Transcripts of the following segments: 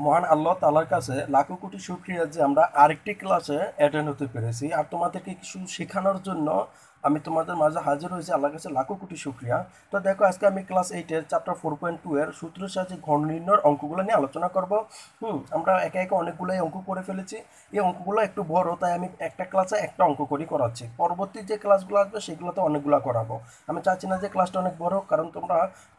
মহান আল্লাহ তাআলার কাছে লাখো কোটি শুকরিয়া যে আমরা আরেকটি ক্লাসে অ্যাটেন্ড হতে পেরেছি আর তোমাদেরকে কিছু শেখানোর জন্য আমি তোমাদের মাঝে হাজির হয়েছি। আল্লাহর কাছে লাখো কোটি শুকরিয়া। তো দেখো, আজকে আমি ক্লাস 8-এর চ্যাপ্টার 4.2 এর সূত্রের সাহায্যে ঘন নির্ণয়ের অঙ্কগুলো নিয়ে আলোচনা করব। আমরা একে একে অনেকগুলোই অঙ্ক করে ফেলেছি। এই অঙ্কগুলো একটু বড়, তাই আমি একটা ক্লাসে একটা অঙ্ক করে করাচ্ছি। পরবর্তী যে ক্লাসগুলো আসবে সেগুলোতে অনেকগুলো করাবো। আমি চাচ্ছি না যে ক্লাসটা অনেক বড়, কারণ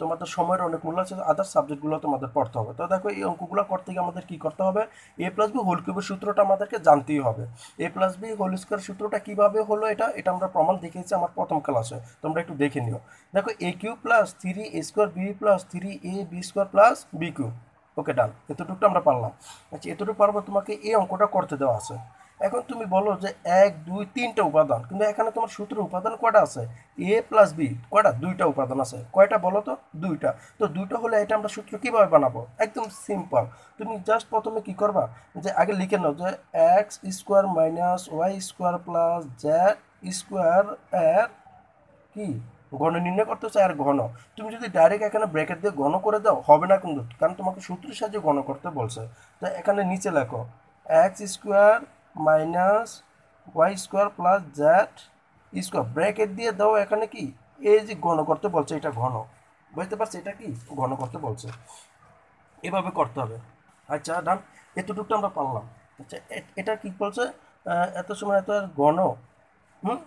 তোমাদের সময়ের অনেক মূল্য আছে, আদার সাবজেক্টগুলো তোমাদের পড়তে হবে। তো দেখো, এই অঙ্কগুলো করতে গিয়ে আমাদের কি করতে হবে? এ প্লাস বি হোল কিউবের সূত্রটা আমাদেরকে জানতেই হবে। এ প্লাস বি হোল স্কোয়ার সূত্রটা কিভাবে হলো, এটা এটা আমরা প্রমাণ দেখিয়েছি আমার প্রথম ক্লাসে, তোমরা একটু দেখে নিও। দেখো, a cube plus 3 a square b plus 3 a b square plus b cube. Okay, done. এতটুকু আমরা পারলাম। আচ্ছা, এতটুকু পারবো, তোমাকে এই অঙ্কটা করতে দেওয়া আছে। এখন তুমি বলো যে 1 2 3টা উপাদান, কিন্তু এখানে তোমার সূত্রের উপাদান কয়টা আছে? এ প্লাস বি কয়টা? 2টা উপাদান আছে। কয়টা বলো তো? 2টা। তো 2টা হলে এটা আমরা সূত্র কিভাবে বানাবো? একদম সিম্পল। তুমি জাস্ট প্রথমে কি করবা, যে আগে লিখে নাও যে x square minus y square plus z square এর কি ঘন নির্ণয় করতে চাই। আর ঘন তুমি যদি ডাইরেক্ট এখানে ব্র্যাকেট দিয়ে ঘন করে দাও হবে না কিন্তু, কারণ তোমাকে সূত্রের সাহায্যে ঘন করতে বলছে। তো এখানে নিচে লেখো x square minus y square plus z square, bracket দিয়ে দাও এখানে কি, এই যে ঘন করতে বলছে এটা ঘন। বুঝতে পারছি এটা কি ঘন করতে বলছে, এভাবে করতে হবে। আচ্ছা, ডান। এতটুকু আমরা পারলাম। আচ্ছা, এটা কি বলছে? এত সময় এত আর ঘন।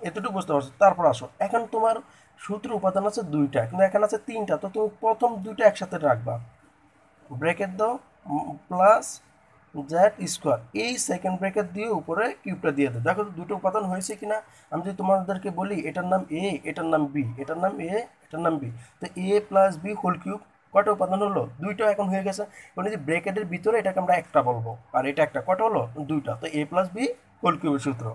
এতটুকু বুঝতে পারছো। তারপর আসো, এখন তোমার সূত্র উপাদান আছে 2টা, কিন্তু এখানে আছে 3টা। তো তুমি প্রথম 2টা একসাথে রাখবা, ব্রেকেট দাও প্লাস জেড স্কোয়ার, এই সেকেন্ড ব্রেকেট দিয়ে উপরে কিউবটা দিয়ে দাও। দেখো তো দুটো উপাদান হয়েছে কিনা। আমি যদি তোমাদেরকে বলি এটার নাম এ, এটার নাম বি, এটার নাম এ, এটার নাম বি, তো এ প্লাস বি হোল কিউব কয়টা উপাদান হলো? 2টা এখন হয়ে গেছে। মানে যে ব্রেকেটের ভিতরে এটাকে আমরা একটা বলবো, আর এটা একটা, কটা হলো? 2টা। তো এ প্লাস বি হোল কিউবের সূত্র।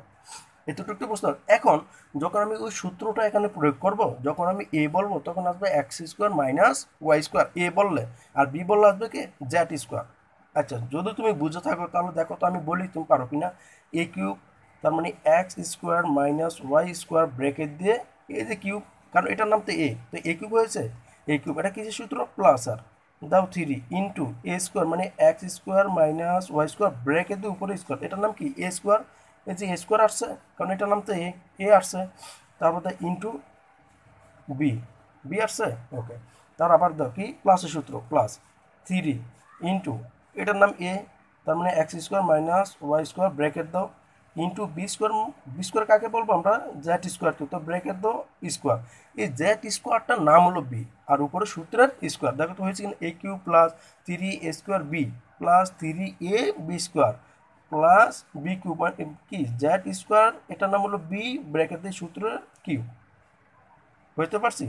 এতটুকু বুঝতে হবে। এখন যখন আমি ওই সূত্রটা এখানে প্রয়োগ করব, যখন আমি এ বলবো তখন আসবে x square minus y square a বললে, আর বি বললে আসবে কি জেড স্কোয়ার। আচ্ছা, যদি তুমি বুঝে থাকো তাহলে দেখো তো আমি বলি তুমি পারো কিনা। এ কিউব, তার মানে x square minus y square bracket দিয়ে এই যে কিউব, কারণ এটার নাম তো এ, তো এ কিউব হয়েছে। এ কিউব এটা কিসের সূত্র? প্লাস আর দাও 3 ইন্টু এ স্কোয়ার, মানে x square minus y square bracket দিয়ে উপরে স্কোয়ার, এটার নাম কি এ স্কোয়ার। এই যে এ স্কোয়ার আসছে, কারণ এটার নাম তো এ, এ আসছে। তারপর ইন্টু বি, বি আসছে। ওকে, তার আবার দাও কি প্লাসের সূত্র, প্লাস 3 ইন্টু এটার নাম এ, তার মানে x square minus y square bracket দাও into b square. B square কাকে বলবো আমরা? জেড স্কোয়ারকে। তো ব্র্যাকেট দাও স্কোয়ার, এই জেড স্কোয়ারটার নাম হলো বি, আর উপরে সূত্রের স্কোয়ার। দেখো তো হয়েছে কিনা, a cube plus 3 a square b plus 3 a b square plus b cube, মানে কি জেড স্কোয়ার, এটার নাম হলো বি, ব্র্যাকেট দিয়ে সূত্রের কিউ। বুঝতে পারছি।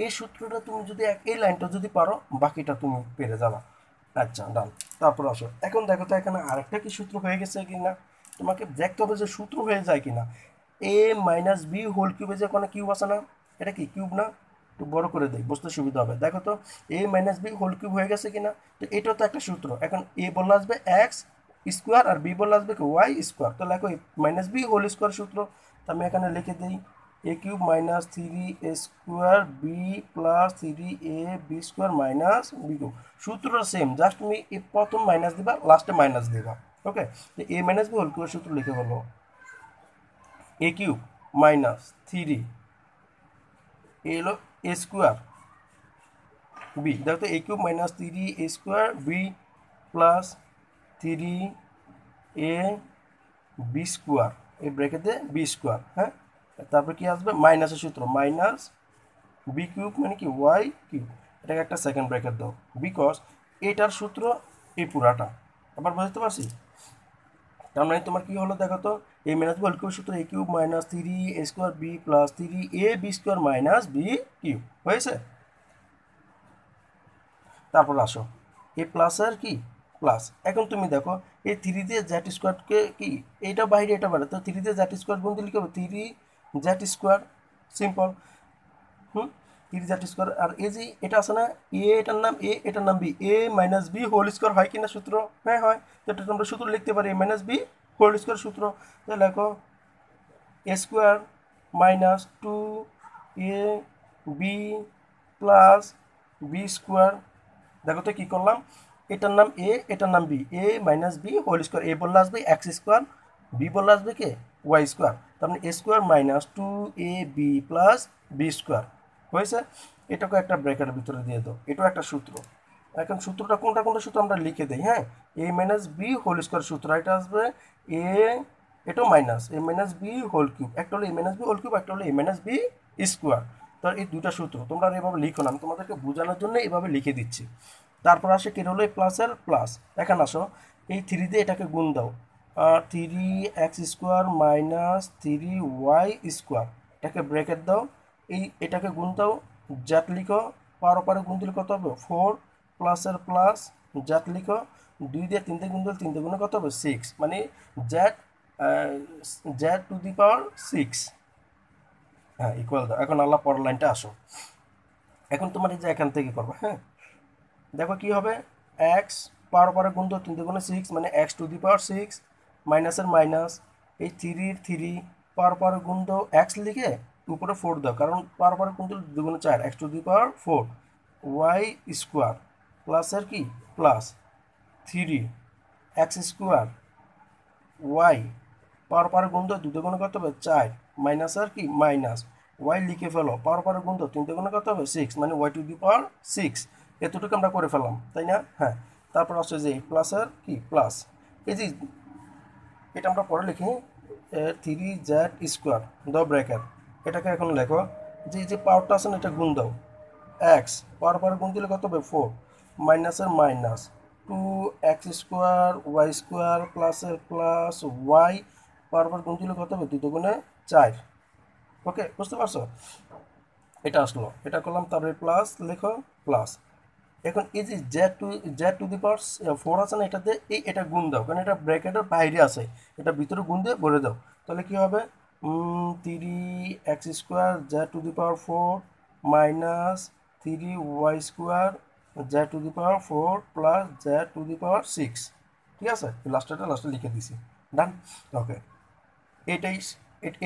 এই সূত্রটা তুমি যদি এই লাইনটা যদি পারো, বাকিটা তুমি পেরে যাবা। আচ্ছা, ডান। তারপর আসো, এখন দেখো তো এখানে আরেকটা কি সূত্র হয়ে গেছে কিনা, তোমাকে দেখতে হবে যে সূত্র হয়ে যায় কিনা। এ মাইনাস বি হোল কিউবে যে কোনো কিউব আছে না, এটা কি কিউব না? একটু বড় করে দেয়, বুঝতে সুবিধা হবে। দেখো তো a minus b whole cube হয়ে গেছে কিনা। তো এটাও তো একটা সূত্র। এখন এ বললে আসবে এক্স স্কোয়ার আর বি বললে আসবে কি ওয়াই স্কোয়ার। তো লেখো মাইনাস বি হোল স্কোয়ার সূত্র। তো আমি এখানে লিখে দিই a cube minus 3 a square b plus 3 a b square minus b cube. সূত্রটা সেম, জাস্ট তুমি এই প্রথম মাইনাস দিবা, লাস্টে মাইনাস দিবা। ওকে, তো এ মাইনাস বি হোল কিউবের সূত্র লিখে বলো এ কিউব মাইনাস 3 এ হলো এ স্কোয়ার বি, দেখো তো a cube minus 3 a square b plus 3 a b square, এই ব্রেকেট দিয়ে বি স্কোয়ার। হ্যাঁ, তারপর কি আসবে? মাইনাসের সূত্র মাইনাস বি কিউব, মানে কি ওয়াই কিউব। এটাকে একটা সেকেন্ড ব্র্যাকেট দাও, বিকজ এটার সূত্র এই পুরাটা। আবার বুঝতে পারছি। তার মানে তোমার কি হলো দেখো তো, a minus b whole cube সূত্র a cube minus 3 a square b plus 3 a b square minus b cube হয়েছে। তারপর আসো, এ প্লাস আর কি প্লাস। এখন তুমি দেখো এই 3 দিয়ে জেড স্কোয়ারকে কি, এইটা বাইরে এটা বাইরে, তো 3 দিয়ে জেড স্কোয়ার গুণ দিলে কি হবে? 3 জেড স্কোয়ার। সিম্পল। হুম, 3 জেড স্কোয়ার। আর এই যে এটা আছে না, এ এটার নাম এ, এটার নাম b, a minus b whole square হয় কিনা সূত্র? হ্যাঁ হয়। তো এটা তোমরা সূত্র লিখতে পারি a minus b whole square সূত্র। তো লেখো a square minus 2 a b plus b square. দেখো তো কী করলাম, এটার নাম এ, এটার নাম b, a minus b whole square. A বললে আসবে এক্স স্কোয়ার, বি বললে আসবে কে ওয়াই স্কোয়ার। তার মানে a square minus 2ab plus b square হয়েছে। এটাকে একটা ব্র্যাকেটের ভিতরে দিয়ে দাও, এটাও একটা সূত্র। এখন সূত্রটা কোনটা কোনটা সূত্র আমরা লিখে দিই, হ্যাঁ। এ মাইনাস বি হোল স্কোয়ার সূত্র, এটা আসবে এ, এটাও মাইনাস এ মাইনাস বি হোল কিউব, একটা হলো এ মাইনাস বি হোল কিউব, একটা হলো এ মাইনাস বি স্কোয়ার। তো এই দুটা সূত্র তোমরা এভাবে লিখো না, আমি তোমাদেরকে বোঝানোর জন্য এভাবে লিখে দিচ্ছি। তারপর আসে কি হলো এই প্লাসের প্লাস। এখন আসো এই 3 দিয়ে এটাকে গুণ দাও, 3x² মাইনাস 3y স্কোয়ার, এটাকে ব্র্যাকেট দাও, এটাকে গুণ দাও, জাত লিখো, পার ওপারে গুণ দিলে কত হবে 4 প্লাসের প্লাস, জাত লিখো, 2 দিয়ে 3 দিয়ে গুণ দিলে 3 দিয়ে গুণে কত হবে 6, মানে জ্যাট জ্যাট টু দি পাওয়ার 6, হ্যাঁ ইকুয়াল দাও। এখন আল্লাহ পরের লাইনটা আসো, এখন তোমার এই যে এখান থেকে করবো, হ্যাঁ। দেখো কি হবে, এক্স পাওয়ার পরে গুণ তো 3 গুণে 6, মানে এক্স টু দি পাওয়ার 6 মাইনাসের মাইনাস, এই 3 পাওয়ার পরে গুণ দাও এক্স লিখে উপরে 4 দাও, কারণ পাওয়ার পরে গুণ দিলে 2 গুণে 4, x to the power 4 y square প্লাসের কি প্লাস 3x² ওয়াই পাওয়ার পরে গুণ দাও 2 গুণে কত হবে 4, মাইনাসের কি মাইনাস, ওয়াই লিখে ফেলো, পাওয়ার পরে গুণ দাও 3 গুণে কত হবে 6, মানে ওয়াই টু দি পাওয়ার 6। এতটুকু আমরা করে ফেললাম, তাই না, হ্যাঁ। তারপর আসছে যে প্লাসের কি প্লাস, এই যে এটা আমরা পরে লিখি 3z² দ ব্র্যাকেট, এটাকে এখন লেখো যে এই যে পাওয়ারটা আছে না এটা গুণ দাও, এক্স পাওয়ার পরে গুণ দিলে কত হবে 4 মাইনাসের মাইনাস 2x² ওয়াই স্কোয়ার প্লাসের প্লাস ওয়াই পাওয়ার পর গুণ দিলে কত হবে 2 গুণে 4। ওকে, বুঝতে পারছো, এটা আসলো, এটা করলাম, তারপরে প্লাস লেখো প্লাস। এখন এই যে জেড টু দি পাওয়ার 4 আছে না, এটাতে এটা গুণ দাও, কারণ এটা ব্র্যাকেটের বাইরে আছে, এটা ভিতরে গুণ দিয়ে ভরে দাও, তাহলে কি হবে 3x² z to the power 4 minus 3y² z to the power 4 plus z to the power 6। ঠিক আছে, লাস্টে লিখে দিছি, ডান। ওকে, এটাই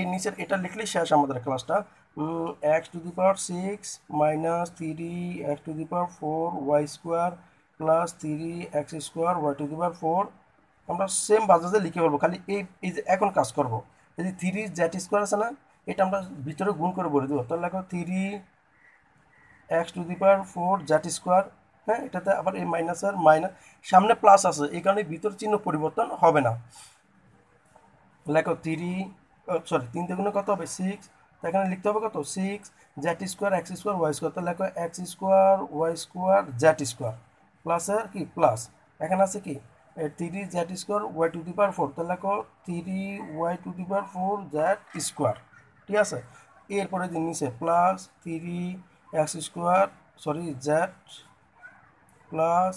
এই নিচের এটা লিখলেই শেষ আমাদের ক্লাসটা। X to the power 6 minus 3x⁴y² plus 3x² y to the power 4 আমরা সেম বাজাজে লিখে ফেলবো, খালি এই যে এখন কাজ করব, এই যে 3z² আছে না, এটা আমরা ভিতরে গুণ করে বলে দেবো, তাহলে লেখো 3x⁴z², হ্যাঁ। এটাতে আবার এই মাইনাসের মাইনাস সামনে প্লাস আছে, এই কারণে ভিতর চিহ্ন পরিবর্তন হবে না। লেখো 3 গুণে কত হবে 6, এখানে লিখতে হবে কত 6z² x² y², তো লেখো x² y²z² প্লাসের কি প্লাস, এখানে আছে কি 3z² Y to the power 4, তো লেখো 3y two the power 4z²। ঠিক আছে, এরপরে যে নিচে plus 3x² plus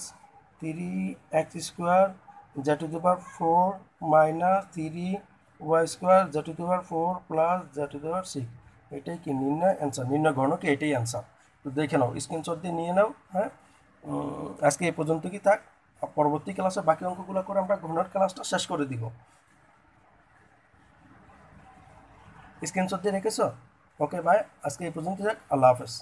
3x² z to the power 4 minus 3y² z to the power 4 plus z to the power 6। এটাই কি নির্ণয় অ্যান্সার, নির্ণয় গণক কি এটাই অ্যান্সার। তো দেখে নাও, স্ক্রিনশট দিয়ে নিয়ে নাও, হ্যাঁ। আজকে এই পর্যন্ত কি থাক, পরবর্তী ক্লাসে বাকি অঙ্কগুলো করে আমরা ঘনের ক্লাসটা শেষ করে দিব। স্ক্রিনশট দিয়ে রেখেছো? ওকে বাই, আজকে এই পর্যন্ত থাক, আল্লাহ হাফেজ।